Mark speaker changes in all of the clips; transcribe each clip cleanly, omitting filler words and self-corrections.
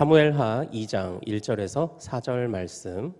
Speaker 1: 사무엘하 2장 1절에서 4절 말씀.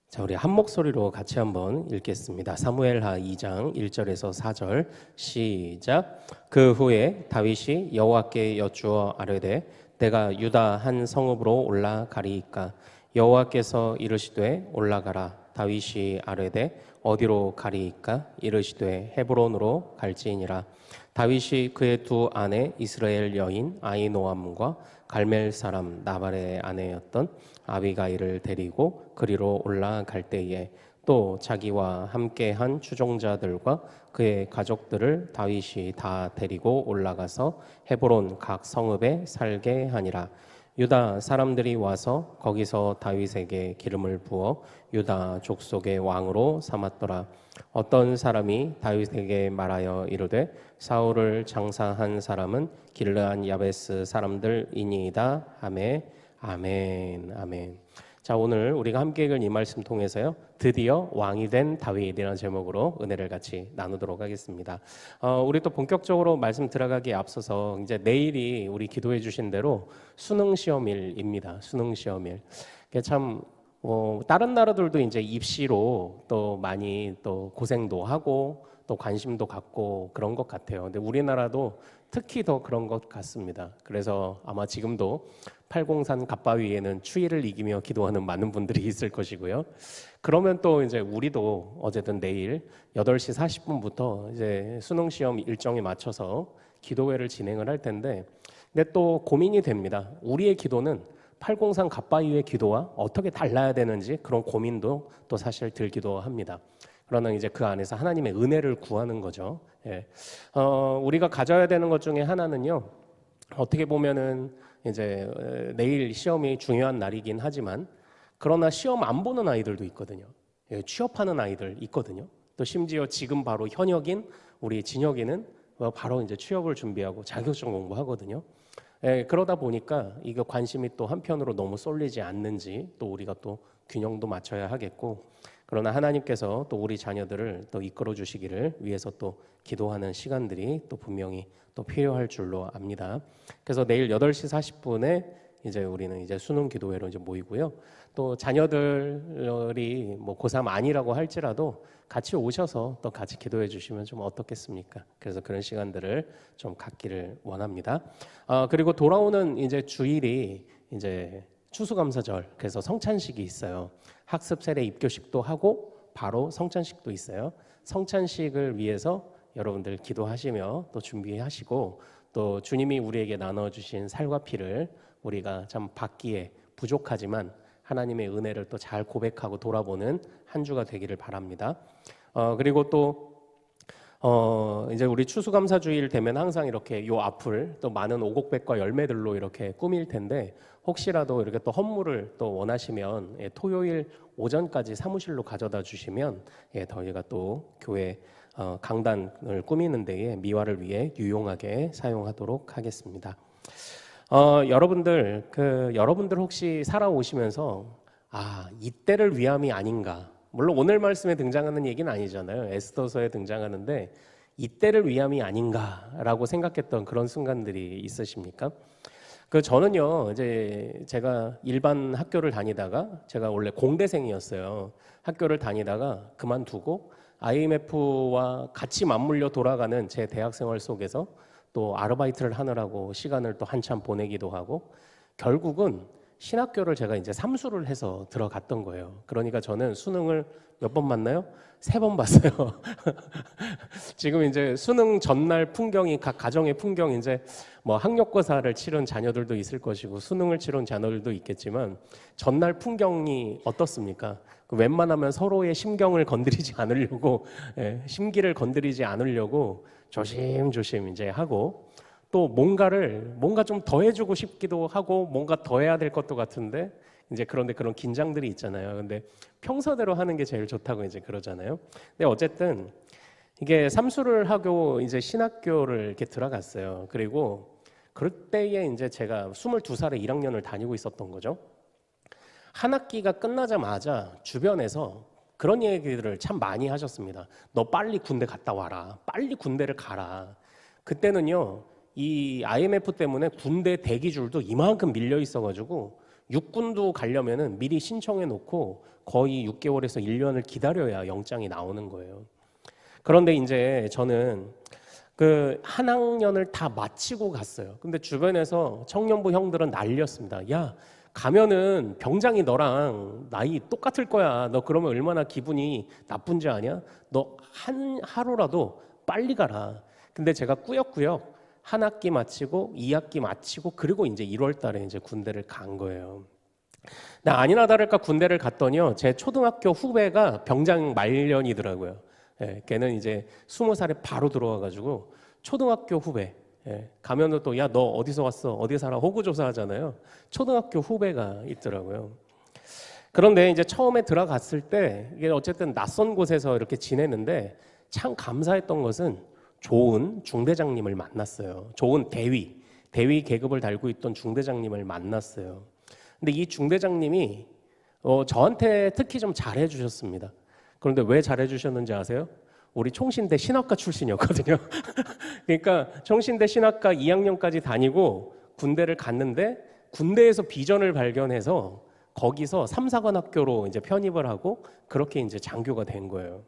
Speaker 1: 자, 우리 한 목소리로 같이 한번 읽겠습니다. 사무엘하 2장 1절에서 4절 시작. 그 후에 다윗이 여호와께 여쭈어 아뢰되 내가 유다 한 성읍으로 올라가리이까? 여호와께서 이르시되 올라가라. 다윗이 아뢰되 어디로 가리이까? 이르시되 헤브론으로 갈지니라. 다윗이 그의 두 아내 이스라엘 여인 아히노암과 갈멜 사람 나발의 아내였던 아비가일을 데리고 그리로 올라갈 때에 또 자기와 함께한 추종자들과 그의 가족들을 다윗이 다 데리고 올라가서 헤브론 각 성읍에 살게 하니라. 유다 사람들이 와서 거기서 다윗에게 기름을 부어 유다 족속의 왕으로 삼았더라. 어떤 사람이 다윗에게 말하여 이르되 사울을 장사한 사람은 길르한 야베스 사람들이니이다 하매 아멘 아멘. 자, 오늘 우리가 함께 읽은 이 말씀 통해서요, 드디어 왕이 된 다윗이라는 제목으로 은혜를 같이 나누도록 하겠습니다. 우리 또 본격적으로 말씀 들어가기에 앞서서 이제 내일이 우리 기도해 주신 대로 수능 시험일입니다. 수능 시험일. 참 다른 나라들도 이제 입시로 또 많이 또 고생도 하고 또 관심도 갖고 그런 것 같아요. 근데 우리나라도 특히 더 그런 것 같습니다. 그래서 아마 지금도 팔공산 갑바위에는 추위를 이기며 기도하는 많은 분들이 있을 것이고요. 그러면 또 이제 우리도 어쨌든 내일 8시 40분부터 이제 수능 시험 일정에 맞춰서 기도회를 진행을 할 텐데, 근데 또 고민이 됩니다. 우리의 기도는 팔공산 갑바위의 기도와 어떻게 달라야 되는지 그런 고민도 또 사실 들기도 합니다. 그러나 이제 그 안에서 하나님의 은혜를 구하는 거죠. 예. 우리가 가져야 되는 것 중에 하나는요, 어떻게 보면은 이제 내일 시험이 중요한 날이긴 하지만, 그러나 시험 안 보는 아이들도 있거든요. 예, 취업하는 아이들 있거든요. 또 심지어 지금 바로 현역인 우리 진혁이는 바로 이제 취업을 준비하고 자격증 공부하거든요. 예, 그러다 보니까 이거 관심이 또 한편으로 너무 쏠리지 않는지 또 우리가 또 균형도 맞춰야 하겠고, 그러나 하나님께서 또 우리 자녀들을 또 이끌어 주시기를 위해서 또 기도하는 시간들이 또 분명히 또 필요할 줄로 압니다. 그래서 내일 8시 40분에 이제 우리는 이제 수능 기도회로 이제 모이고요. 또 자녀들이 뭐 고3 아니라고 할지라도 같이 오셔서 또 같이 기도해 주시면 좀 어떻겠습니까? 그래서 그런 시간들을 좀 갖기를 원합니다. 그리고 돌아오는 이제 주일이 이제 추수감사절, 그래서 성찬식이 있어요. 학습 세례 입교식도 하고 바로 성찬식도 있어요. 성찬식을 위해서 여러분들 기도하시며 또 준비하시고, 또 주님이 우리에게 나눠주신 살과 피를 우리가 참 받기에 부족하지만 하나님의 은혜를 또 잘 고백하고 돌아보는 한 주가 되기를 바랍니다. 그리고 또 이제 우리 추수감사주일 되면 항상 이렇게 요 앞을 또 많은 오곡백과 열매들로 이렇게 꾸밀 텐데, 혹시라도 이렇게 또 헌물을 또 원하시면 토요일 오전까지 사무실로 가져다 주시면 저희가 또 교회 강단을 꾸미는 데에 미화를 위해 유용하게 사용하도록 하겠습니다. 여러분들 혹시 살아오시면서 이때를 위함이 아닌가, 물론 오늘 말씀에 등장하는 얘기는 아니잖아요. 에스더서에 등장하는데 이때를 위함이 아닌가라고 생각했던 그런 순간들이 있으십니까? 저는요, 이제 제가 일반 학교를 다니다가, 제가 원래 공대생이었어요. 학교를 다니다가 그만두고 IMF와 같이 맞물려 돌아가는 제 대학 생활 속에서 또 아르바이트를 하느라고 시간을 또 한참 보내기도 하고, 결국은 신학교를 제가 이제 삼수를 해서 들어갔던 거예요. 그러니까 저는 수능을 몇 번 봤나요? 3번 봤어요. 지금 이제 수능 전날 풍경이, 각 가정의 풍경, 이제 뭐 학력고사를 치른 자녀들도 있을 것이고 수능을 치른 자녀들도 있겠지만, 전날 풍경이 어떻습니까? 웬만하면 서로의 심경을 건드리지 않으려고, 심기를 건드리지 않으려고 조심조심 이제 하고, 또 뭔가 좀 더 해주고 싶기도 하고 뭔가 더 해야 될 것도 같은데, 이제 그런데 그런 긴장들이 있잖아요. 근데 평소대로 하는 게 제일 좋다고 이제 그러잖아요. 근데 어쨌든 이게 삼수를 하고 이제 신학교를 이렇게 들어갔어요. 그리고 그럴 때에 이제 제가 22살에 1학년을 다니고 있었던 거죠. 한 학기가 끝나자마자 주변에서 그런 얘기들을 참 많이 하셨습니다. 너 빨리 군대 갔다 와라. 빨리 군대를 가라. 그때는요, 이 IMF 때문에 군대 대기줄도 이만큼 밀려 있어가지고 육군도 가려면은 미리 신청해 놓고 거의 6개월에서 1년을 기다려야 영장이 나오는 거예요. 그런데 이제 저는 그 한 학년을 다 마치고 갔어요. 근데 주변에서 청년부 형들은 난리였습니다. 야, 가면은 병장이 너랑 나이 똑같을 거야. 너 그러면 얼마나 기분이 나쁜지 아냐? 너 한 하루라도 빨리 가라. 근데 제가 꾸역꾸역 한 학기 마치고 2학기 마치고 그리고 이제 1월 달에 이제 군대를 간 거예요. 나 아니나 다를까 군대를 갔더니요. 제 초등학교 후배가 병장 말년이더라고요. 예, 걔는 이제 20살에 바로 들어와가지고 초등학교 후배. 예, 가면은 또 야 너 어디서 왔어? 어디 살아? 호구조사 하잖아요. 초등학교 후배가 있더라고요. 그런데 이제 처음에 들어갔을 때 이게 어쨌든 낯선 곳에서 이렇게 지내는데 참 감사했던 것은 좋은 중대장님을 만났어요. 좋은 대위 계급을 달고 있던 중대장님을 만났어요. 근데 이 중대장님이 저한테 특히 좀 잘해주셨습니다. 그런데 왜 잘해주셨는지 아세요? 우리 총신대 신학과 출신이었거든요. 그러니까 총신대 신학과 2학년까지 다니고 군대를 갔는데 군대에서 비전을 발견해서 거기서 삼사관학교로 이제 편입을 하고 그렇게 이제 장교가 된 거예요.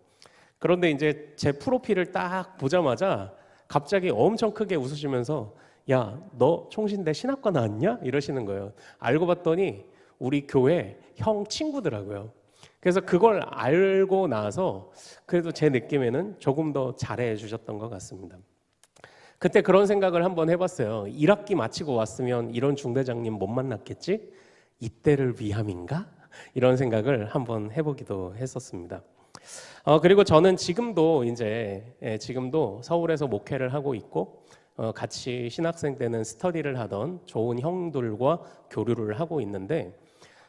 Speaker 1: 그런데 이제 제 프로필을 딱 보자마자 갑자기 엄청 크게 웃으시면서 야, 너 총신대 신학과 나왔냐? 이러시는 거예요. 알고 봤더니 우리 교회 형 친구더라고요. 그래서 그걸 알고 나서 그래도 제 느낌에는 조금 더 잘해 주셨던 것 같습니다. 그때 그런 생각을 한번 해봤어요. 1학기 마치고 왔으면 이런 중대장님 못 만났겠지? 이때를 위함인가? 이런 생각을 한번 해보기도 했었습니다. 그리고 저는 지금도 지금도 서울에서 목회를 하고 있고 같이 신학생 때는 스터디를 하던 좋은 형들과 교류를 하고 있는데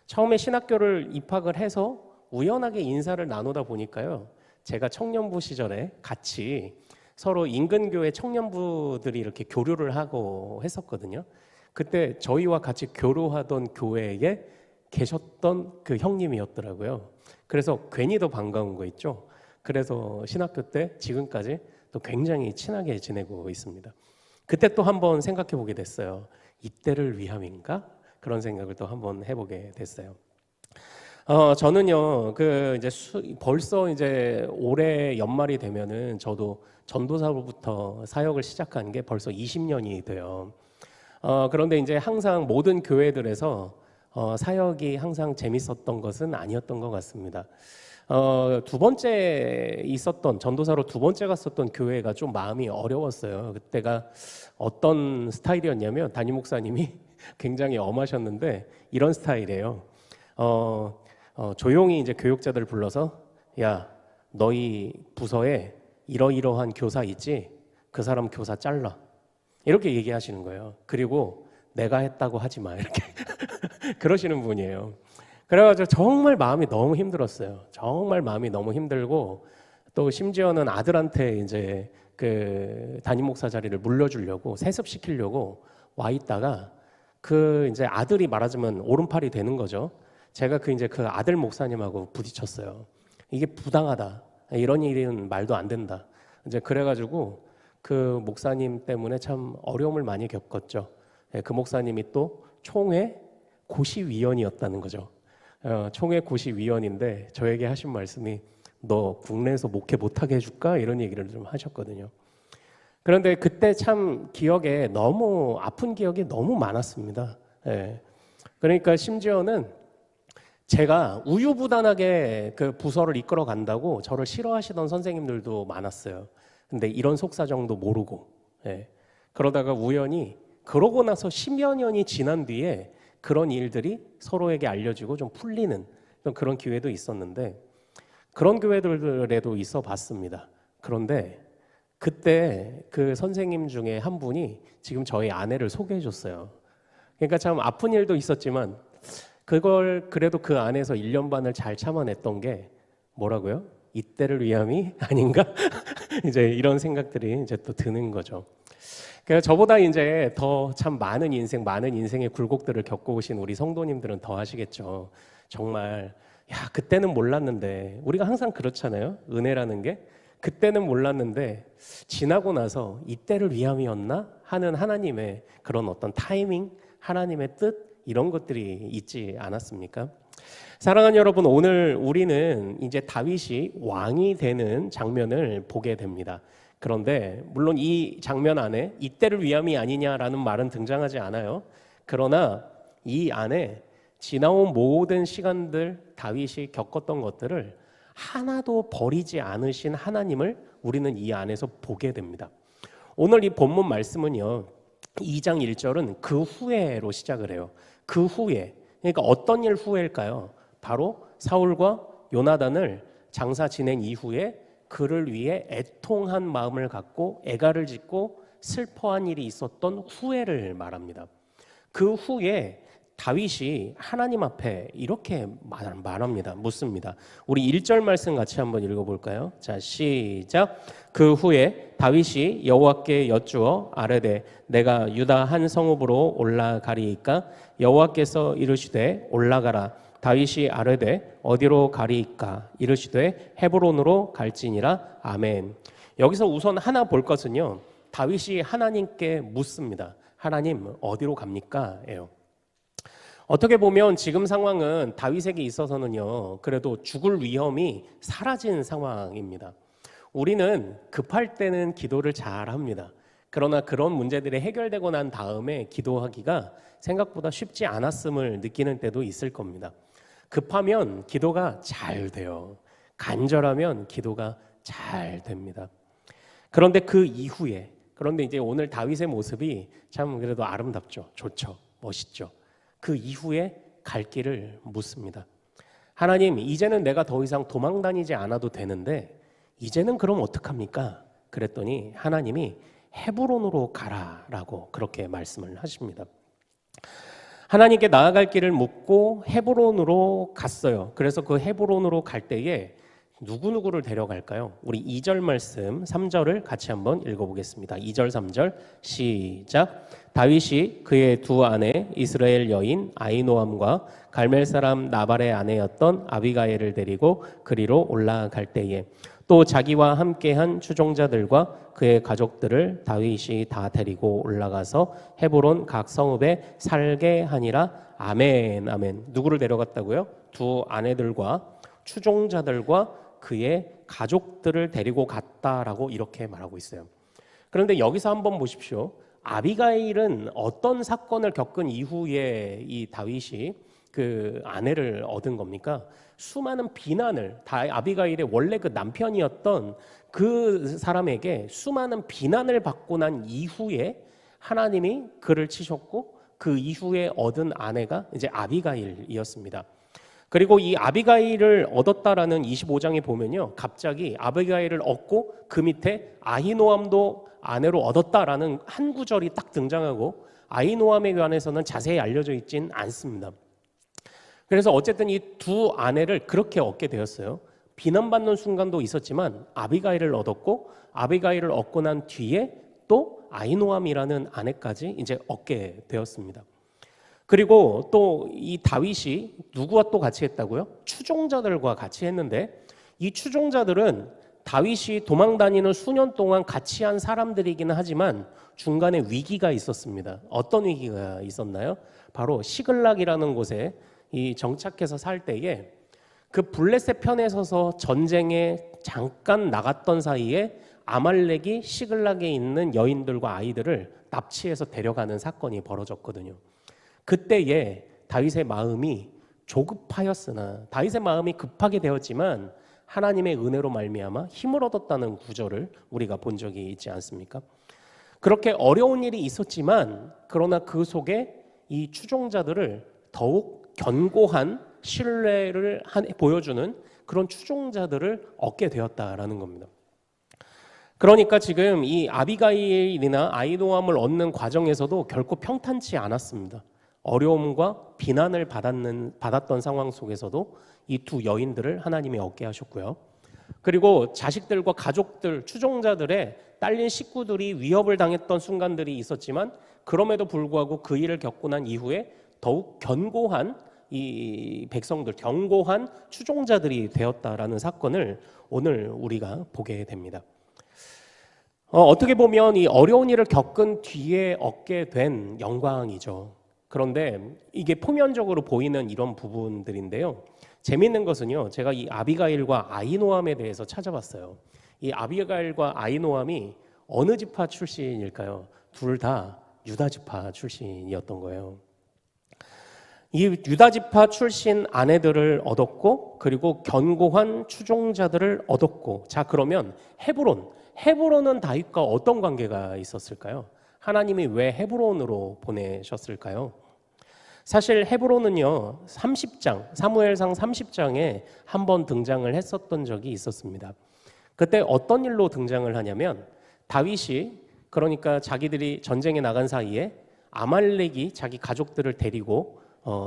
Speaker 1: 처음에 신학교를 입학을 해서 우연하게 인사를 나누다 보니까요. 제가 청년부 시절에 같이 서로 인근 교회 청년부들이 이렇게 교류를 하고 했었거든요. 그때 저희와 같이 교류하던 교회에 계셨던 그 형님이었더라고요. 그래서 괜히 더 반가운 거 있죠. 그래서 신학교 때 지금까지 또 굉장히 친하게 지내고 있습니다. 그때 또 한번 생각해 보게 됐어요. 이때를 위함인가? 그런 생각을 또 한번 해보게 됐어요. 저는요, 벌써 이제 올해 연말이 되면은 저도 전도사로부터 사역을 시작한 게 벌써 20년이 돼요. 그런데 이제 항상 모든 교회들에서 사역이 항상 재밌었던 것은 아니었던 것 같습니다. 두 번째 있었던 전도사로 두 번째 갔었던 교회가 좀 마음이 어려웠어요. 그때가 어떤 스타일이었냐면 담임 목사님이 굉장히 엄하셨는데 이런 스타일이에요. 조용히 이제 교육자들 불러서 야 너희 부서에 이러이러한 교사 있지? 그 사람 교사 잘라. 이렇게 얘기하시는 거예요. 그리고 내가 했다고 하지 마 이렇게 그러시는 분이에요. 그래가지고 정말 마음이 너무 힘들었어요. 정말 마음이 너무 힘들고 또 심지어는 아들한테 이제 그 담임 목사 자리를 물려주려고 세습시키려고 와 있다가 그 이제 아들이 말하자면 오른팔이 되는 거죠. 제가 그 아들 목사님하고 부딪혔어요. 이게 부당하다. 이런 일은 말도 안 된다. 이제 그래가지고 그 목사님 때문에 참 어려움을 많이 겪었죠. 그 목사님이 또 총회 고시위원이었다는 거죠. 총회 고시위원인데 저에게 하신 말씀이 너 국내에서 목회 못하게 해줄까? 이런 얘기를 좀 하셨거든요. 그런데 그때 참 기억에 너무 아픈 기억이 너무 많았습니다. 그러니까 심지어는 제가 우유부단하게 그 부서를 이끌어 간다고 저를 싫어하시던 선생님들도 많았어요. 근데 이런 속사정도 모르고 그러다가 우연히 그러고 나서 10여 년이 지난 뒤에 그런 일들이 서로에게 알려지고 좀 풀리는 그런 기회도 있었는데 그런 교회들에도 있어 봤습니다. 그런데 그때 그 선생님 중에 한 분이 지금 저희 아내를 소개해 줬어요. 그러니까 참 아픈 일도 있었지만 그걸 그래도 그 안에서 1년 반을 잘 참아냈던 게 뭐라고요? 이때를 위함이 아닌가? 이제 이런 생각들이 이제 또 드는 거죠. 그러니까 저보다 이제 더 참 많은 인생의 굴곡들을 겪어오신 우리 성도님들은 더 아시겠죠. 정말 야 그때는 몰랐는데 우리가 항상 그렇잖아요. 은혜라는 게 그때는 몰랐는데 지나고 나서 이때를 위함이었나 하는 하나님의 그런 어떤 타이밍, 하나님의 뜻 이런 것들이 있지 않았습니까? 사랑하는 여러분, 오늘 우리는 이제 다윗이 왕이 되는 장면을 보게 됩니다. 그런데 물론 이 장면 안에 이때를 위함이 아니냐라는 말은 등장하지 않아요. 그러나 이 안에 지나온 모든 시간들 다윗이 겪었던 것들을 하나도 버리지 않으신 하나님을 우리는 이 안에서 보게 됩니다. 오늘 이 본문 말씀은요, 2장 1절은 그 후에로 시작을 해요. 그 후에, 그러니까 어떤 일 후에일까요? 바로 사울과 요나단을 장사 지낸 이후에 그를 위해 애통한 마음을 갖고 애가를 짓고 슬퍼한 일이 있었던 후에를 말합니다. 그 후에 다윗이 하나님 앞에 이렇게 말합니다. 묻습니다. 우리 1절 말씀 같이 한번 읽어볼까요? 자, 시작. 그 후에 다윗이 여호와께 여쭈어 아뢰되 내가 유다 한 성읍으로 올라가리이까? 여호와께서 이르시되 올라가라. 다윗이 아뢰되 어디로 가리이까? 이르시되 헤브론으로 갈지니라. 아멘. 여기서 우선 하나 볼 것은요, 다윗이 하나님께 묻습니다. 하나님 어디로 갑니까? 예요. 어떻게 보면 지금 상황은 다윗에게 있어서는요, 그래도 죽을 위험이 사라진 상황입니다. 우리는 급할 때는 기도를 잘 합니다. 그러나 그런 문제들이 해결되고 난 다음에 기도하기가 생각보다 쉽지 않았음을 느끼는 때도 있을 겁니다. 급하면 기도가 잘 돼요. 간절하면 기도가 잘 됩니다. 그런데 그 이후에, 그런데 이제 오늘 다윗의 모습이 참 그래도 아름답죠. 좋죠. 멋있죠. 그 이후에 갈 길을 묻습니다. 하나님, 이제는 내가 더 이상 도망 다니지 않아도 되는데 이제는 그럼 어떡합니까? 그랬더니 하나님이 헤브론으로 가라라고 그렇게 말씀을 하십니다. 하나님께 나아갈 길을 묻고 헤브론으로 갔어요. 그래서 그 헤브론으로 갈 때에 누구누구를 데려갈까요? 우리 2절 말씀 3절을 같이 한번 읽어보겠습니다. 2절 3절 시작. 다윗이 그의 두 아내 이스라엘 여인 아히노암과 갈멜 사람 나발의 아내였던 아비가일을 데리고 그리로 올라갈 때에 또 자기와 함께한 추종자들과 그의 가족들을 다윗이 다 데리고 올라가서 헤브론 각 성읍에 살게 하니라. 아멘. 아멘. 누구를 데려갔다고요? 두 아내들과 추종자들과 그의 가족들을 데리고 갔다라고 이렇게 말하고 있어요. 그런데 여기서 한번 보십시오. 아비가일은 어떤 사건을 겪은 이후에 이 다윗이 그 아내를 얻은 겁니까? 수많은 비난을, 아비가일의 원래 그 남편이었던 그 사람에게 수많은 비난을 받고 난 이후에 하나님이 그를 치셨고 그 이후에 얻은 아내가 이제 아비가일이었습니다. 그리고 이 아비가일을 얻었다라는 25장에 보면요, 갑자기 아비가일을 얻고 그 밑에 아히노암도 아내로 얻었다라는 한 구절이 딱 등장하고 아히노암에 관해서는 자세히 알려져 있진 않습니다. 그래서 어쨌든 이 두 아내를 그렇게 얻게 되었어요. 비난받는 순간도 있었지만 아비가일을 얻었고 아비가일을 얻고 난 뒤에 또 아히노암이라는 아내까지 이제 얻게 되었습니다. 그리고 또 이 다윗이 누구와 또 같이 했다고요? 추종자들과 같이 했는데 이 추종자들은 다윗이 도망다니는 수년 동안 같이 한 사람들이기는 하지만 중간에 위기가 있었습니다. 어떤 위기가 있었나요? 바로 시글락이라는 곳에 이 정착해서 살 때에 그 블레셋 편에 서서 전쟁에 잠깐 나갔던 사이에 아말렉이 시글락에 있는 여인들과 아이들을 납치해서 데려가는 사건이 벌어졌거든요. 그때에 다윗의 마음이 조급하였으나 다윗의 마음이 급하게 되었지만 하나님의 은혜로 말미암아 힘을 얻었다는 구절을 우리가 본 적이 있지 않습니까? 그렇게 어려운 일이 있었지만 그러나 그 속에 이 추종자들을 더욱 견고한 신뢰를 보여주는 그런 추종자들을 얻게 되었다라는 겁니다. 그러니까 지금 이 아비가일이나 아히노암을 얻는 과정에서도 결코 평탄치 않았습니다. 어려움과 비난을 받았던 상황 속에서도 이 두 여인들을 하나님이 얻게 하셨고요. 그리고 자식들과 가족들, 추종자들의 딸린 식구들이 위협을 당했던 순간들이 있었지만 그럼에도 불구하고 그 일을 겪고 난 이후에 더욱 견고한 이 백성들, 견고한 추종자들이 되었다라는 사건을 오늘 우리가 보게 됩니다. 어떻게 보면 이 어려운 일을 겪은 뒤에 얻게 된 영광이죠. 그런데 이게 표면적으로 보이는 이런 부분들인데요. 재미있는 것은요. 제가 이 아비가일과 아히노암에 대해서 찾아봤어요. 이 아비가일과 아히노암이 어느 지파 출신일까요? 둘 다 유다 지파 출신이었던 거예요. 이 유다 지파 출신 아내들을 얻었고 그리고 견고한 추종자들을 얻었고 자 그러면 헤브론은 다윗과 어떤 관계가 있었을까요? 하나님이 왜 헤브론으로 보내셨을까요? 사실 헤브론은요 30장 사무엘상 30장에 한번 등장을 했었던 적이 있었습니다. 그때 어떤 일로 등장을 하냐면 다윗이 그러니까 자기들이 전쟁에 나간 사이에 아말렉이 자기 가족들을 데리고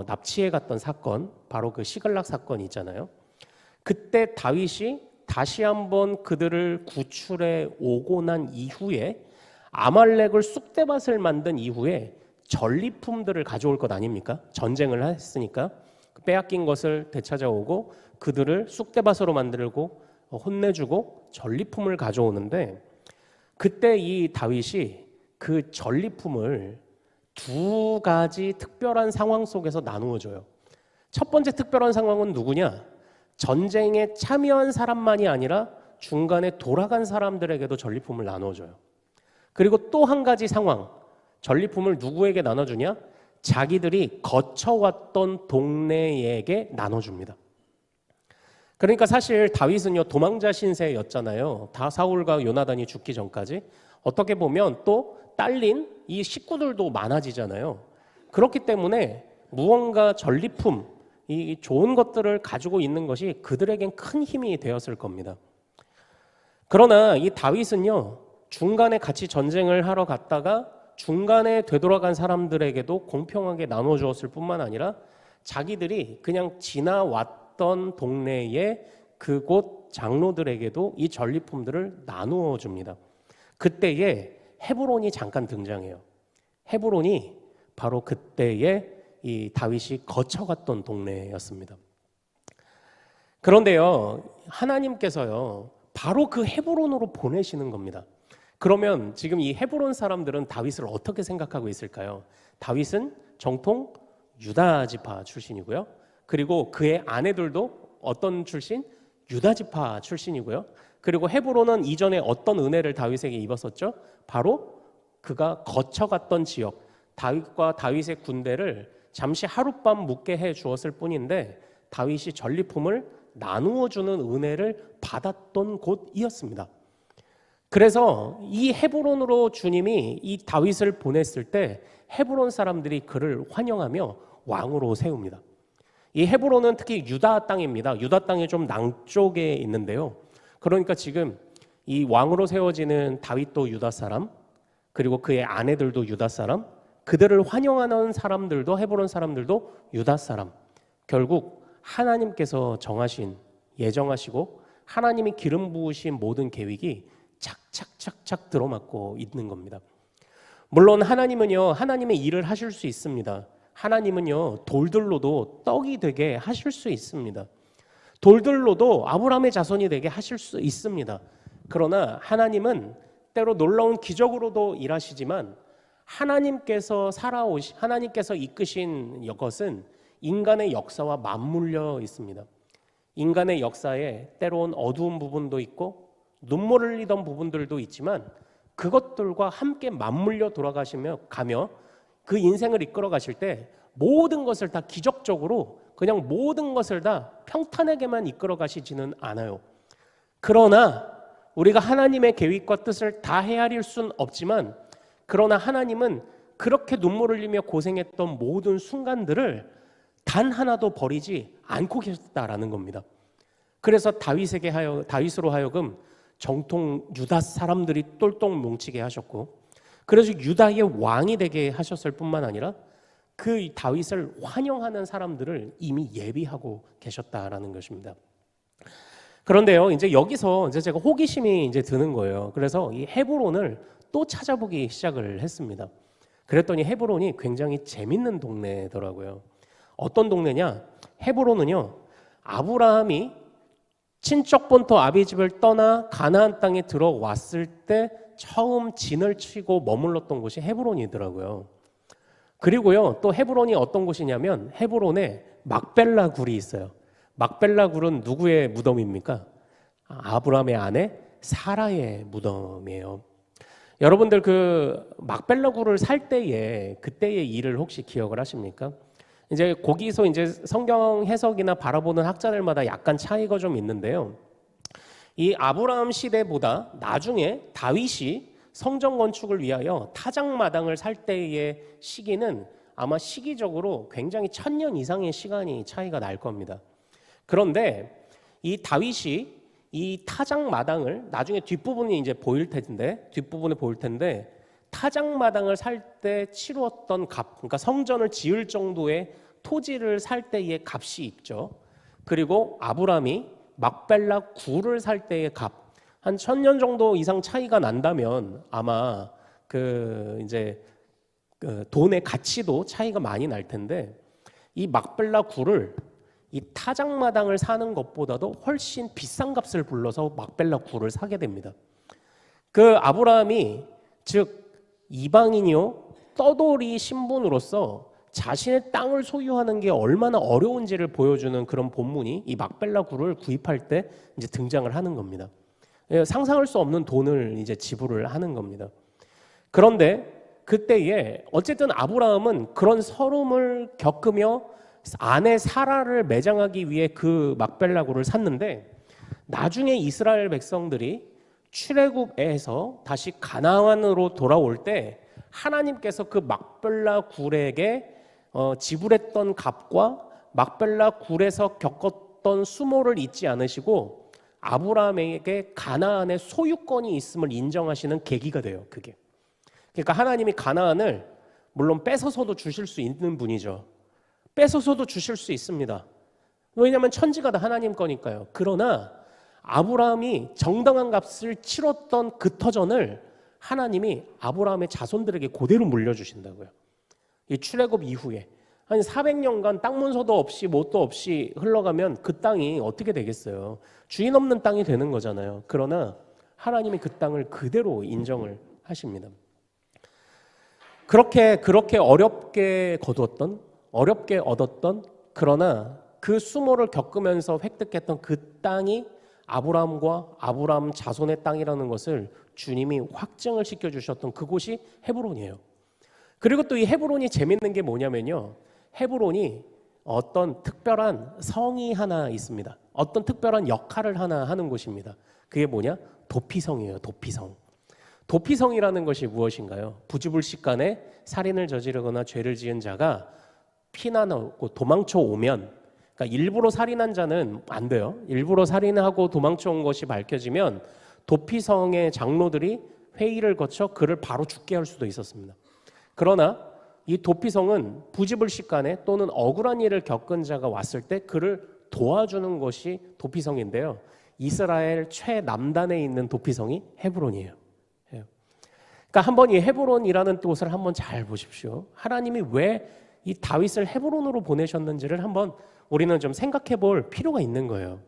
Speaker 1: 납치해 갔던 사건 바로 그 시글락 사건이 있잖아요. 그때 다윗이 다시 한번 그들을 구출해 오고 난 이후에 아말렉을 쑥대밭을 만든 이후에 전리품들을 가져올 것 아닙니까? 전쟁을 했으니까 빼앗긴 것을 되찾아오고 그들을 쑥대밭으로 만들고 혼내주고 전리품을 가져오는데 그때 이 다윗이 그 전리품을 두 가지 특별한 상황 속에서 나누어 줘요. 첫 번째 특별한 상황은 누구냐? 전쟁에 참여한 사람만이 아니라 중간에 돌아간 사람들에게도 전리품을 나누어 줘요. 그리고 또 한 가지 상황, 전리품을 누구에게 나눠주냐? 자기들이 거쳐왔던 동네에게 나눠줍니다. 그러니까 사실 다윗은요 도망자 신세였잖아요. 다 사울과 요나단이 죽기 전까지 어떻게 보면 또 딸린 이 식구들도 많아지잖아요. 그렇기 때문에 무언가 전리품, 이 좋은 것들을 가지고 있는 것이 그들에겐 큰 힘이 되었을 겁니다. 그러나 이 다윗은요 중간에 같이 전쟁을 하러 갔다가 중간에 되돌아간 사람들에게도 공평하게 나눠 주었을 뿐만 아니라 자기들이 그냥 지나왔던 동네의 그곳 장로들에게도 이 전리품들을 나누어 줍니다. 그때에 헤브론이 잠깐 등장해요. 헤브론이 바로 그때에 이 다윗이 거쳐갔던 동네였습니다. 그런데요, 하나님께서요, 바로 그 헤브론으로 보내시는 겁니다. 그러면 지금 이 헤브론 사람들은 다윗을 어떻게 생각하고 있을까요? 다윗은 정통 유다 지파 출신이고요. 그리고 그의 아내들도 어떤 출신? 유다 지파 출신이고요. 그리고 헤브론은 이전에 어떤 은혜를 다윗에게 입었었죠? 바로 그가 거쳐갔던 지역, 다윗과 다윗의 군대를 잠시 하룻밤 묵게 해 주었을 뿐인데 다윗이 전리품을 나누어 주는 은혜를 받았던 곳이었습니다. 그래서 이 헤브론으로 주님이 이 다윗을 보냈을 때 헤브론 사람들이 그를 환영하며 왕으로 세웁니다. 이 헤브론은 특히 유다 땅입니다. 유다 땅이 좀 남쪽에 있는데요. 그러니까 지금 이 왕으로 세워지는 다윗도 유다 사람, 그리고 그의 아내들도 유다 사람, 그들을 환영하는 사람들도 헤브론 사람들도 유다 사람. 결국 하나님께서 정하신, 예정하시고 하나님이 기름 부으신 모든 계획이 착착착착 들어맞고 있는 겁니다. 물론 하나님은요, 하나님의 일을 하실 수 있습니다. 하나님은요, 돌들로도 떡이 되게 하실 수 있습니다. 돌들로도 아브라함의 자손이 되게 하실 수 있습니다. 그러나 하나님은 때로 놀라운 기적으로도 일하시지만 하나님께서 이끄신 것은 인간의 역사와 맞물려 있습니다. 인간의 역사에 때로는 어두운 부분도 있고 눈물을 흘리던 부분들도 있지만 그것들과 함께 맞물려 가며 그 인생을 이끌어 가실 때 모든 것을 다 기적적으로 그냥 모든 것을 다 평탄하게만 이끌어 가시지는 않아요. 그러나 우리가 하나님의 계획과 뜻을 다 헤아릴 순 없지만 그러나 하나님은 그렇게 눈물을 흘리며 고생했던 모든 순간들을 단 하나도 버리지 않고 계셨다라는 겁니다. 그래서 다윗으로 하여금 정통 유다 사람들이 똘똘 뭉치게 하셨고 그래서 유다의 왕이 되게 하셨을 뿐만 아니라 그 다윗을 환영하는 사람들을 이미 예비하고 계셨다라는 것입니다. 그런데요, 이제 여기서 제가 호기심이 드는 거예요. 그래서 이 헤브론을 또 찾아보기 시작을 했습니다. 그랬더니 헤브론이 굉장히 재밌는 동네더라고요. 어떤 동네냐? 헤브론은요, 아브라함이 친척 본토 아비 집을 떠나 가나안 땅에 들어왔을 때 처음 진을 치고 머물렀던 곳이 헤브론이더라고요. 그리고요, 또 헤브론이 어떤 곳이냐면 헤브론에 막벨라 굴이 있어요. 막벨라 굴은 누구의 무덤입니까? 아브라함의 아내 사라의 무덤이에요. 여러분들 그 막벨라 굴을 살 때에 그때의 일을 혹시 기억을 하십니까? 이제 거기서 이제 성경 해석이나 바라보는 학자들마다 약간 차이가 좀 있는데요. 이 아브라함 시대보다 나중에 다윗이 성전 건축을 위하여 타작마당을 살 때의 시기는 아마 시기적으로 굉장히 1000년 이상의 시간이 차이가 날 겁니다. 그런데 이 다윗이 이 타작마당을 나중에 뒷부분이 이제 보일 텐데 타작마당을 살 때 치루었던 값, 그러니까 성전을 지을 정도의 토지를 살 때의 값이 있죠. 그리고 아브라함이 막벨라 굴을 살 때의 값, 한 1000년 정도 이상 차이가 난다면 아마 이제 돈의 가치도 차이가 많이 날 텐데 이 막벨라 굴을 이 타작마당을 사는 것보다도 훨씬 비싼 값을 불러서 막벨라 굴을 사게 됩니다. 그 아브라함이 즉 이방인이요 떠돌이 신분으로서 자신의 땅을 소유하는 게 얼마나 어려운지를 보여주는 그런 본문이 이 막벨라 굴을 구입할 때 이제 등장을 하는 겁니다. 상상할 수 없는 돈을 이제 지불을 하는 겁니다. 그런데 그때에 어쨌든 아브라함은 그런 서름을 겪으며 아내 사라를 매장하기 위해 그 막벨라 굴을 샀는데 나중에 이스라엘 백성들이 출애굽에서 다시 가나안으로 돌아올 때 하나님께서 그 막벨라 굴에게 지불했던 값과 막벨라 굴에서 겪었던 수모를 잊지 않으시고 아브라함에게 가나안의 소유권이 있음을 인정하시는 계기가 돼요. 그게. 그러니까 하나님이 가나안을 물론 뺏어서도 주실 수 있는 분이죠. 뺏어서도 주실 수 있습니다. 왜냐하면 천지가 다 하나님 거니까요. 그러나 아브라함이 정당한 값을 치렀던 그 터전을 하나님이 아브라함의 자손들에게 그대로 물려주신다고요. 이 출애굽 이후에 한 400년간 땅 문서도 없이 뭣도 없이 흘러가면 그 땅이 어떻게 되겠어요? 주인 없는 땅이 되는 거잖아요. 그러나 하나님이 그 땅을 그대로 인정을 하십니다. 그렇게 어렵게 얻었던 그러나 그 수모를 겪으면서 획득했던 그 땅이 아브라함과 아브라함 자손의 땅이라는 것을 주님이 확증을 시켜주셨던 그곳이 헤브론이에요. 그리고 또 이 헤브론이 재밌는 게 뭐냐면요. 헤브론이 어떤 특별한 성이 하나 있습니다. 어떤 특별한 역할을 하나 하는 곳입니다. 그게 뭐냐? 도피성이에요. 도피성. 도피성이라는 것이 무엇인가요? 부지불식간에 살인을 저지르거나 죄를 지은 자가 피난하고 도망쳐 오면, 그러니까 일부러 살인한 자는 안 돼요. 일부러 살인하고 도망쳐 온 것이 밝혀지면 도피성의 장로들이 회의를 거쳐 그를 바로 죽게 할 수도 있었습니다. 그러나 이 도피성은 부지불식간에 또는 억울한 일을 겪은 자가 왔을 때 그를 도와주는 것이 도피성인데요. 이스라엘 최남단에 있는 도피성이 헤브론이에요. 그러니까 한번 이 헤브론이라는 곳을 한번 잘 보십시오. 하나님이 왜 이 다윗을 헤브론으로 보내셨는지를 한번 우리는 좀 생각해 볼 필요가 있는 거예요.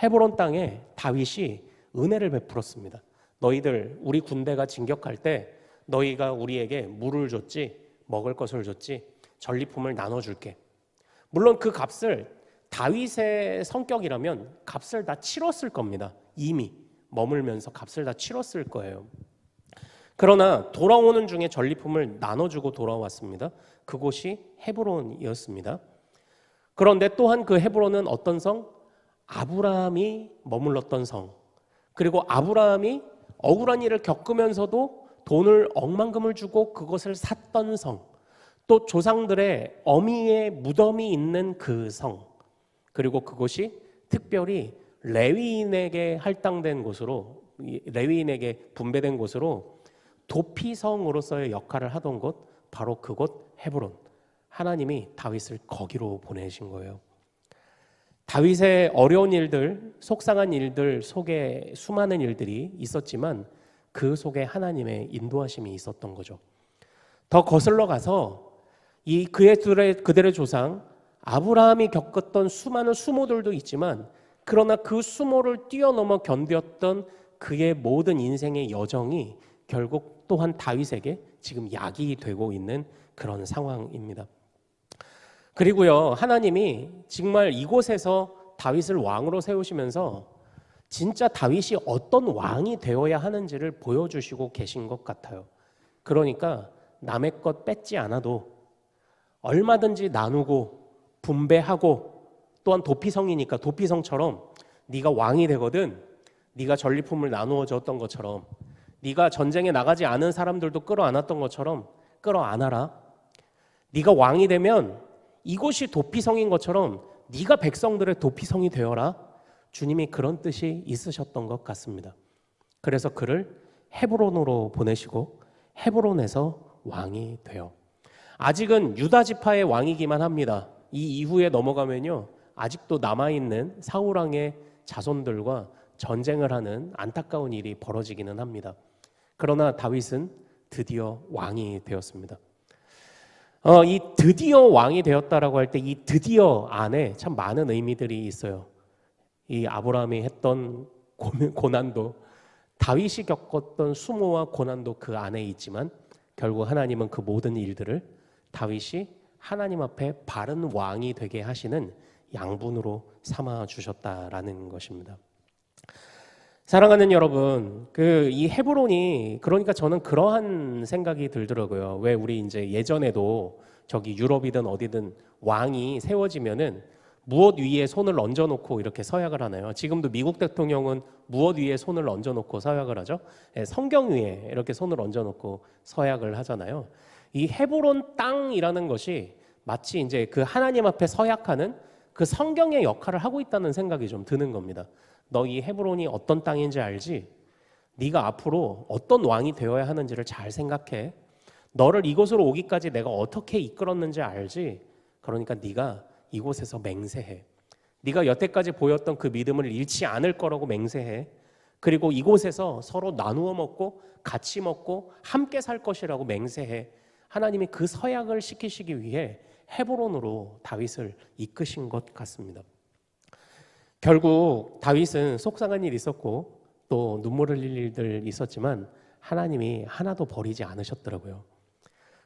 Speaker 1: 헤브론 땅에 다윗이 은혜를 베풀었습니다. 너희들 우리 군대가 진격할 때 너희가 우리에게 물을 줬지, 먹을 것을 줬지, 전리품을 나눠줄게. 물론 그 값을 다윗의 성격이라면 값을 다 치렀을 겁니다. 이미 머물면서 값을 다 치렀을 거예요. 그러나 돌아오는 중에 전리품을 나눠주고 돌아왔습니다. 그곳이 헤브론이었습니다. 그런데 또한 그 헤브론은 어떤 성? 아브라함이 머물렀던 성. 그리고 아브라함이 억울한 일을 겪으면서도 돈을 억만금을 주고 그것을 샀던 성. 또 조상들의 어미의 무덤이 있는 그 성. 그리고 그곳이 특별히 레위인에게 할당된 곳으로, 레위인에게 분배된 곳으로 도피성으로서의 역할을 하던 곳, 바로 그곳 헤브론. 하나님이 다윗을 거기로 보내신 거예요. 다윗의 어려운 일들, 속상한 일들 속에 수많은 일들이 있었지만 그 속에 하나님의 인도하심이 있었던 거죠. 더 거슬러 가서 이 그들의 조상 아브라함이 겪었던 수많은 수모들도 있지만, 그러나 그 수모를 뛰어넘어 견뎠던 그의 모든 인생의 여정이 결국 또한 다윗에게 지금 약이 되고 있는 그런 상황입니다. 그리고요, 하나님이 정말 이곳에서 다윗을 왕으로 세우시면서 진짜 다윗이 어떤 왕이 되어야 하는지를 보여주시고 계신 것 같아요. 그러니까 남의 것 뺏지 않아도 얼마든지 나누고 분배하고, 또한 도피성이니까 도피성처럼 네가 왕이 되거든, 네가 전리품을 나누어 줬던 것처럼, 네가 전쟁에 나가지 않은 사람들도 끌어안았던 것처럼 끌어안아라. 네가 왕이 되면 이곳이 도피성인 것처럼 네가 백성들의 도피성이 되어라. 주님이 그런 뜻이 있으셨던 것 같습니다. 그래서 그를 헤브론으로 보내시고 헤브론에서 왕이 되어, 아직은 유다 지파의 왕이기만 합니다. 이 이후에 넘어가면요, 아직도 남아있는 사울 왕의 자손들과 전쟁을 하는 안타까운 일이 벌어지기는 합니다. 그러나 다윗은 드디어 왕이 되었습니다. 이 드디어 왕이 되었다라고 할 때 이 드디어 안에 참 많은 의미들이 있어요. 이 아브라함이 했던 고난도, 다윗이 겪었던 수모와 고난도 그 안에 있지만, 결국 하나님은 그 모든 일들을 다윗이 하나님 앞에 바른 왕이 되게 하시는 양분으로 삼아 주셨다라는 것입니다. 사랑하는 여러분, 이 헤브론이, 그러니까 저는 그러한 생각이 들더라고요. 왜 우리 이제 예전에도 저기 유럽이든 어디든 왕이 세워지면은 무엇 위에 손을 얹어놓고 이렇게 서약을 하나요? 지금도 미국 대통령은 무엇 위에 손을 얹어놓고 서약을 하죠? 성경 위에 이렇게 손을 얹어놓고 서약을 하잖아요. 이 헤브론 땅이라는 것이 마치 이제 그 하나님 앞에 서약하는 그 성경의 역할을 하고 있다는 생각이 좀 드는 겁니다. 너 이 헤브론이 어떤 땅인지 알지? 네가 앞으로 어떤 왕이 되어야 하는지를 잘 생각해. 너를 이곳으로 오기까지 내가 어떻게 이끌었는지 알지? 그러니까 네가 이곳에서 맹세해. 네가 여태까지 보였던 그 믿음을 잃지 않을 거라고 맹세해. 그리고 이곳에서 서로 나누어 먹고 같이 먹고 함께 살 것이라고 맹세해. 하나님이 그 서약을 시키시기 위해 헤브론으로 다윗을 이끄신 것 같습니다. 결국 다윗은 속상한 일이 있었고 또 눈물 흘릴 일들 있었지만 하나님이 하나도 버리지 않으셨더라고요.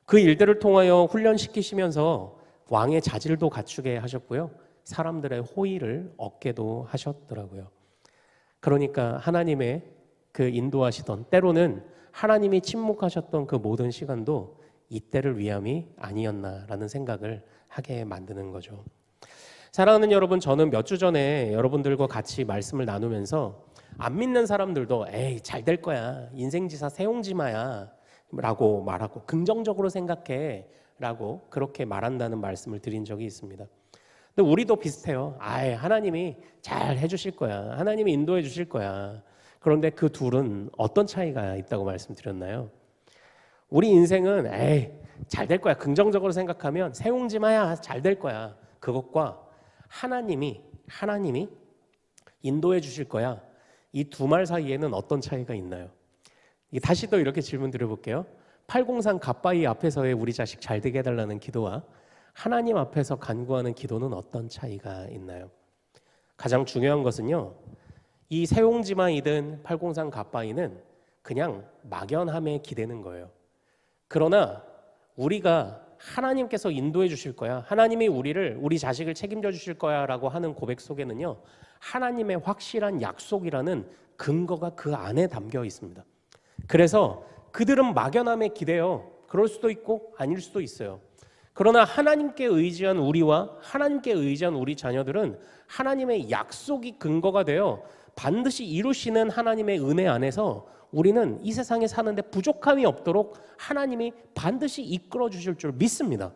Speaker 1: 그 일들을 통하여 훈련시키시면서 왕의 자질도 갖추게 하셨고요, 사람들의 호의를 얻게도 하셨더라고요. 그러니까 하나님의 그 인도하시던, 때로는 하나님이 침묵하셨던 그 모든 시간도 이때를 위함이 아니었나라는 생각을 하게 만드는 거죠. 사랑하는 여러분, 저는 몇 주 전에 여러분들과 같이 말씀을 나누면서 안 믿는 사람들도 에이 잘 될 거야, 인생지사 세옹지마야 라고 말하고 긍정적으로 생각해 라고 그렇게 말한다는 말씀을 드린 적이 있습니다. 근데 우리도 비슷해요. 하나님이 잘 해주실 거야, 하나님이 인도해 주실 거야. 그런데 그 둘은 어떤 차이가 있다고 말씀드렸나요? 우리 인생은 에이 잘 될 거야, 긍정적으로 생각하면 세옹지마야 잘 될 거야, 그것과 하나님이 인도해 주실 거야, 이 두 말 사이에는 어떤 차이가 있나요? 다시 또 이렇게 질문 드려볼게요. 803 갓바위 앞에서의 우리 자식 잘 되게 해달라는 기도와 하나님 앞에서 간구하는 기도는 어떤 차이가 있나요? 가장 중요한 것은요, 이 세옹지마이든 803 갓바위는 그냥 막연함에 기대는 거예요. 그러나 우리가 하나님께서 인도해 주실 거야, 하나님이 우리 자식을 책임져 주실 거야 라고 하는 고백 속에는요, 하나님의 확실한 약속이라는 근거가 그 안에 담겨 있습니다. 그래서 그들은 막연함에 기대요. 그럴 수도 있고 아닐 수도 있어요. 그러나 하나님께 의지한 우리와 하나님께 의지한 우리 자녀들은 하나님의 약속이 근거가 되어 반드시 이루시는 하나님의 은혜 안에서 우리는 이 세상에 사는데 부족함이 없도록 하나님이 반드시 이끌어 주실 줄 믿습니다.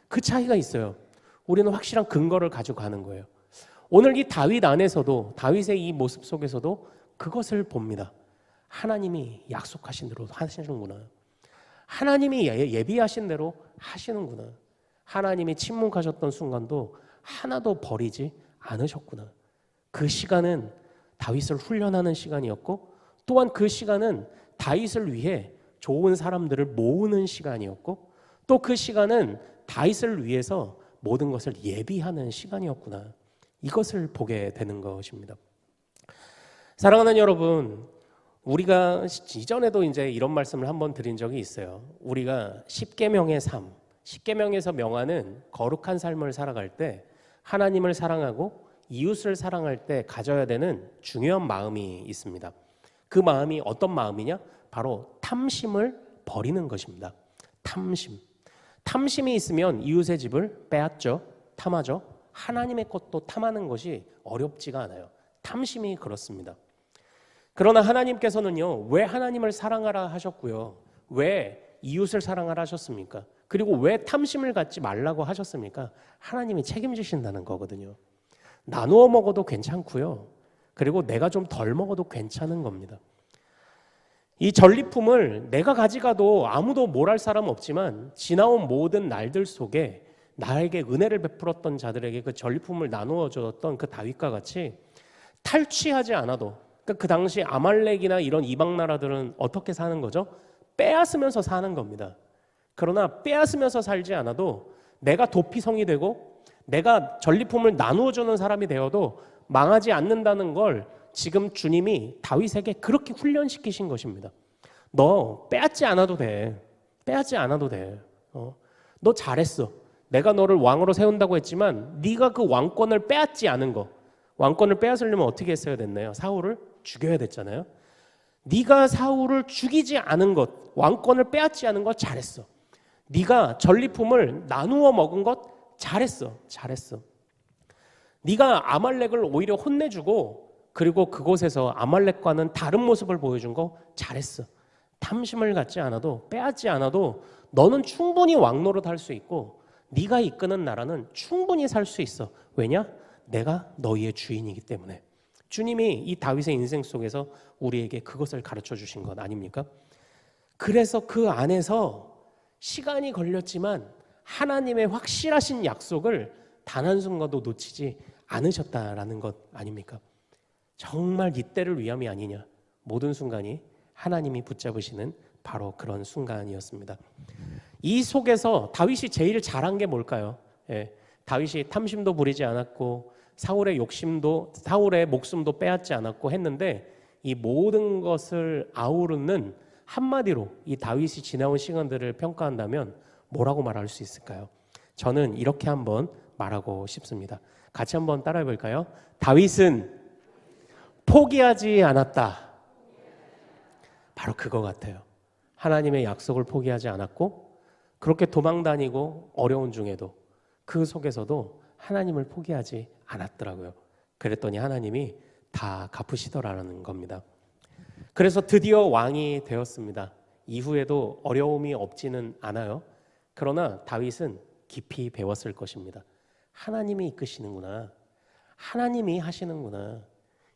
Speaker 1: 그 차이가 있어요. 우리는 확실한 근거를 가지고 가는 거예요. 오늘 이 다윗 안에서도, 다윗의 이 모습 속에서도 그것을 봅니다. 하나님이 약속하신 대로 하시는구나. 하나님이 예비하신 대로 하시는구나. 하나님이 침묵하셨던 순간도 하나도 버리지 않으셨구나. 그 시간은 다윗을 훈련하는 시간이었고, 또한 그 시간은 다윗을 위해 좋은 사람들을 모으는 시간이었고, 또 그 시간은 다윗을 위해서 모든 것을 예비하는 시간이었구나. 이것을 보게 되는 것입니다. 사랑하는 여러분, 우리가 이전에도 이제 이런 말씀을 한번 드린 적이 있어요. 우리가 십계명의 삶, 십계명에서 명하는 거룩한 삶을 살아갈 때 하나님을 사랑하고 이웃을 사랑할 때 가져야 되는 중요한 마음이 있습니다. 그 마음이 어떤 마음이냐? 바로 탐심을 버리는 것입니다. 탐심. 탐심이 있으면 이웃의 집을 빼앗죠. 탐하죠. 하나님의 것도 탐하는 것이 어렵지가 않아요. 탐심이 그렇습니다. 그러나 하나님께서는요, 왜 하나님을 사랑하라 하셨고요, 왜 이웃을 사랑하라 하셨습니까? 그리고 왜 탐심을 갖지 말라고 하셨습니까? 하나님이 책임지신다는 거거든요. 나누어 먹어도 괜찮고요, 그리고 내가 좀 덜 먹어도 괜찮은 겁니다. 이 전리품을 내가 가져가도 아무도 뭘 할 사람 없지만 지나온 모든 날들 속에 나에게 은혜를 베풀었던 자들에게 그 전리품을 나누어 줬던 그 다윗과 같이 탈취하지 않아도, 그러니까 그 당시 아말렉이나 이런 이방 나라들은 어떻게 사는 거죠? 빼앗으면서 사는 겁니다. 그러나 빼앗으면서 살지 않아도 내가 도피성이 되고 내가 전리품을 나누어 주는 사람이 되어도 망하지 않는다는 걸 지금 주님이 다윗에게 그렇게 훈련시키신 것입니다. 너 빼앗지 않아도 돼. 빼앗지 않아도 돼. 너 잘했어. 내가 너를 왕으로 세운다고 했지만 네가 그 왕권을 빼앗지 않은 거. 왕권을 빼앗으려면 어떻게 했어야 됐나요? 사울을 죽여야 됐잖아요. 네가 사울을 죽이지 않은 것, 왕권을 빼앗지 않은 것 잘했어. 네가 전리품을 나누어 먹은 것 잘했어. 잘했어. 네가 아말렉을 오히려 혼내주고 그리고 그곳에서 아말렉과는 다른 모습을 보여준 거 잘했어. 탐심을 갖지 않아도 빼앗지 않아도 너는 충분히 왕노릇할 수 있고 네가 이끄는 나라는 충분히 살 수 있어. 왜냐? 내가 너희의 주인이기 때문에. 주님이 이 다윗의 인생 속에서 우리에게 그것을 가르쳐 주신 것 아닙니까? 그래서 그 안에서 시간이 걸렸지만 하나님의 확실하신 약속을 단 한순간도 놓치지 않으셨다라는 것 아닙니까? 정말 이때를 위함이 아니냐. 모든 순간이 하나님이 붙잡으시는 바로 그런 순간이었습니다. 이 속에서 다윗이 제일 잘한 게 뭘까요? 다윗이 탐심도 부리지 않았고 사울의 목숨도 빼앗지 않았고 했는데 이 모든 것을 아우르는 한마디로 이 다윗이 지나온 시간들을 평가한다면 뭐라고 말할 수 있을까요? 저는 이렇게 한번 말하고 싶습니다. 같이 한번 따라해 볼까요? 다윗은 포기하지 않았다. 바로 그거 같아요. 하나님의 약속을 포기하지 않았고 그렇게 도망다니고 어려운 중에도 그 속에서도 하나님을 포기하지 않았더라고요. 그랬더니 하나님이 다 갚으시더라는 겁니다. 그래서 드디어 왕이 되었습니다. 이후에도 어려움이 없지는 않아요. 그러나 다윗은 깊이 배웠을 것입니다. 하나님이 이끄시는구나. 하나님이 하시는구나.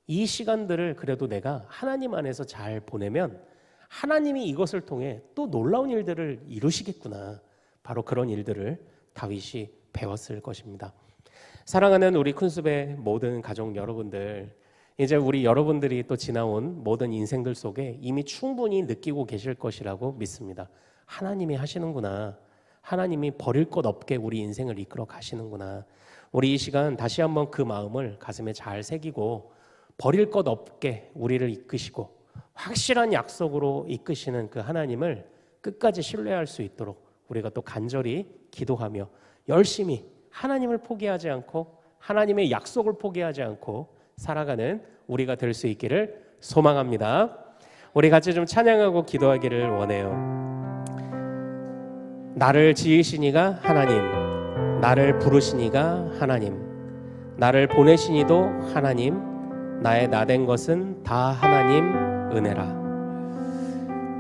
Speaker 1: 이 시간들을 그래도 내가 하나님 안에서 잘 보내면 하나님이 이것을 통해 또 놀라운 일들을 이루시겠구나. 바로 그런 일들을 다윗이 배웠을 것입니다. 사랑하는 우리 큰숲의 모든 가족 여러분들, 이제 우리 여러분들이 또 지나온 모든 인생들 속에 이미 충분히 느끼고 계실 것이라고 믿습니다. 하나님이 하시는구나. 하나님이 버릴 것 없게 우리 인생을 이끌어 가시는구나. 우리 이 시간 다시 한번 그 마음을 가슴에 잘 새기고 버릴 것 없게 우리를 이끄시고 확실한 약속으로 이끄시는 그 하나님을 끝까지 신뢰할 수 있도록 우리가 또 간절히 기도하며 열심히 하나님을 포기하지 않고 하나님의 약속을 포기하지 않고 살아가는 우리가 될 수 있기를 소망합니다. 우리 같이 좀 찬양하고 기도하기를 원해요. 나를 지으신 이가 하나님, 나를 부르신 이가 하나님, 나를 보내신 이도 하나님, 나의 나된 것은 다 하나님 은혜라.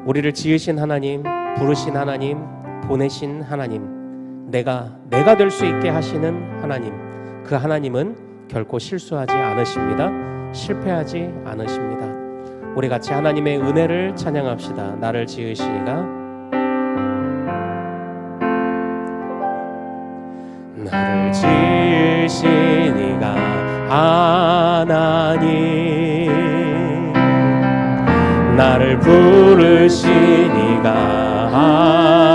Speaker 1: 우리를 지으신 하나님, 부르신 하나님, 보내신 하나님, 내가 될 수 있게 하시는 하나님, 그 하나님은 결코 실수하지 않으십니다. 실패하지 않으십니다. 우리 같이 하나님의 은혜를 찬양합시다. 나를 지으신 이가 나를 지으신 이가 하나님, 나를 부르신 이가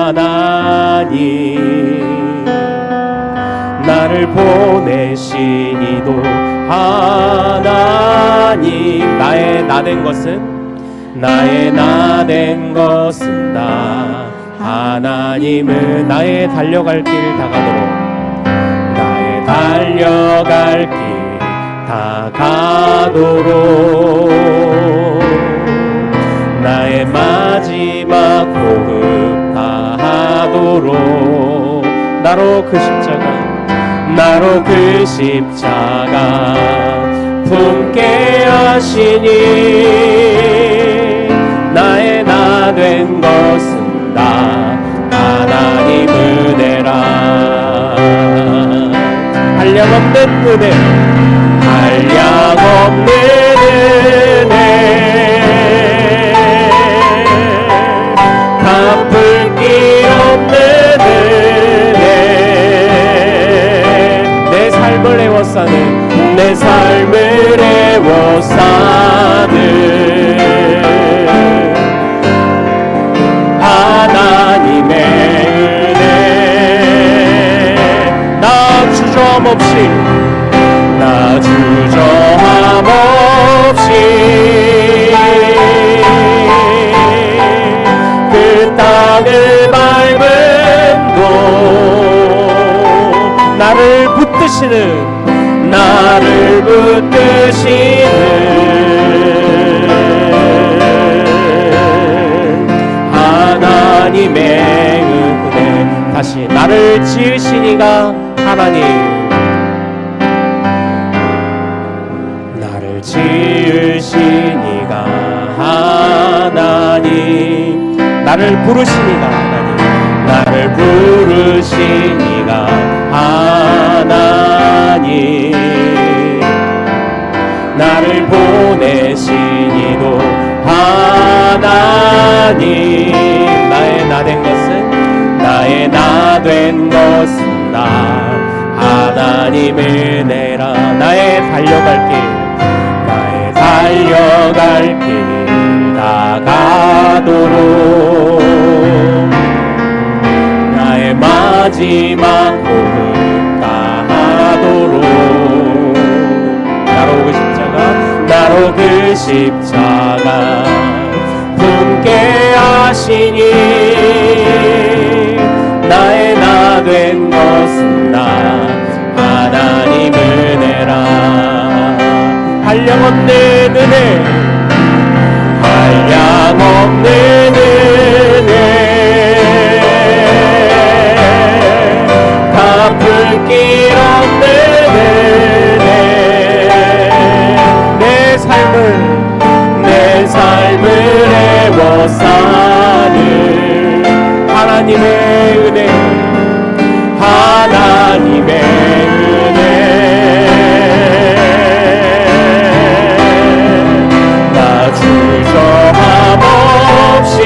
Speaker 1: 하나님, 나를 보내신 이도 하나님, 나의 나된 것은 나의 나 된 것은 나 하나님은 나의 달려갈 길 다가도록 나의 달려갈 길 다가도록 나의 마지막 호흡 다하도록 나로 그 십자가 품게 하시니 나의 나 된 것은 나 하나님 은혜라 한량없는 은혜 한량없는 은혜 갚을 길 없는 은혜 내 삶을 애워싸는 내 삶을 애워싸는 하나님의 은혜 나 주저함 없이 그 땅을 밟음도 나를 붙드시는 하나님의 은혜 다시 나를 지으시니가 하나님 나를 지으시니가 하나님 나를 부르시니가 하나님 나를 부르시니가 하나님 나를 보내시니도 하나님 나의 나 된 것은 나 하나님 은혜라 나의 달려갈 길 다가도록 나의 마지막 호흡 다하도록 나로 그 십자가 품게 하시니 나의 나 된 것은 나 하나님 은혜라 한량없는 은혜 갚을 길 없는 은혜 내 삶을 애워싸는 하나님의 은혜 나 주저함 없이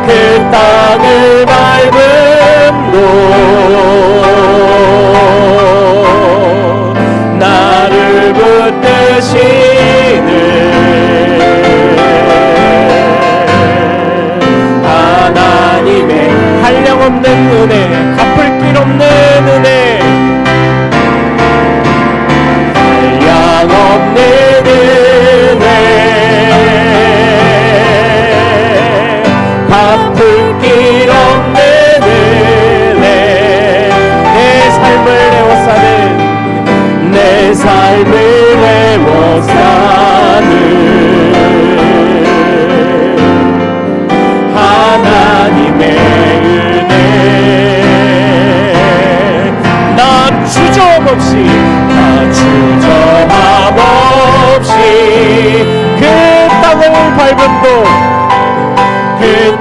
Speaker 1: 그 땅을 밟음도 나를 붙드시는 하나님의 한량없는 은혜 갚을 길 없는 은혜 한량없는 은혜 갚을 길 없는 은혜 내 삶을 애워싸는 하나님의 은혜 나 주저함 없이 그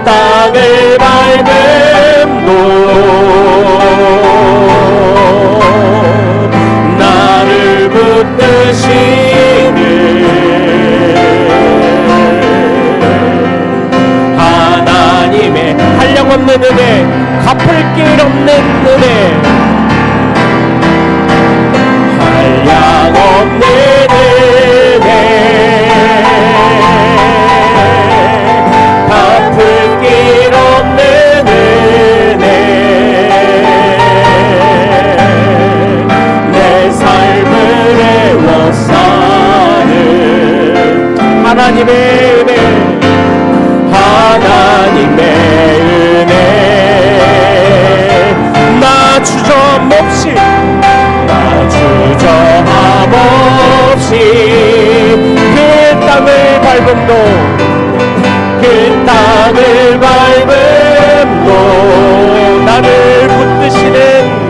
Speaker 1: 땅을 밟음도 나를 붙드시는 하나님의 한량없는 은혜 갚을 길 없는 은혜 한량없는 은혜 갚을 길 없는 은혜 내 삶을 애워싸는 하나님의 은혜, 하나님의 은혜. 나 주저함 없이 그 땅을 밟음도, 그 땅을 밟음도 나를 붙드시는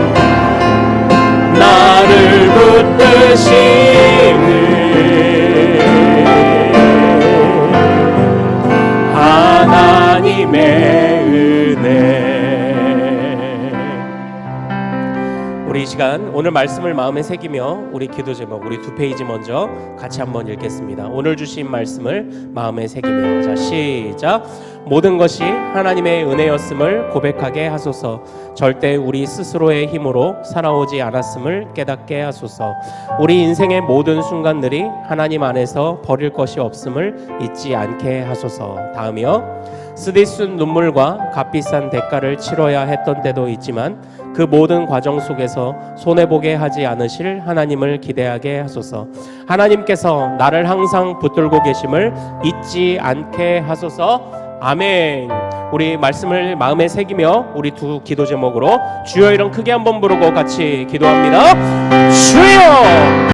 Speaker 1: 하나님의 은혜. 우리 이 시간 오늘 말씀을 마음에 새기며 우리 기도 제목, 우리 2페이지 먼저 같이 한번 읽겠습니다. 오늘 주신 말씀을 마음에 새기며, 자 시작. 모든 것이 하나님의 은혜였음을 고백하게 하소서. 절대 우리 스스로의 힘으로 살아오지 않았음을 깨닫게 하소서. 우리 인생의 모든 순간들이 하나님 안에서 버릴 것이 없음을 잊지 않게 하소서. 다음이요. 쓰디쓴 눈물과 값비싼 대가를 치러야 했던 때도 있지만 그 모든 과정 속에서 손해보게 하지 않으실 하나님을 기대하게 하소서. 하나님께서 나를 항상 붙들고 계심을 잊지 않게 하소서. 아멘. 우리 말씀을 마음에 새기며 우리 두 기도 제목으로 주여 이름 크게 한번 부르고 같이 기도합니다. 주여!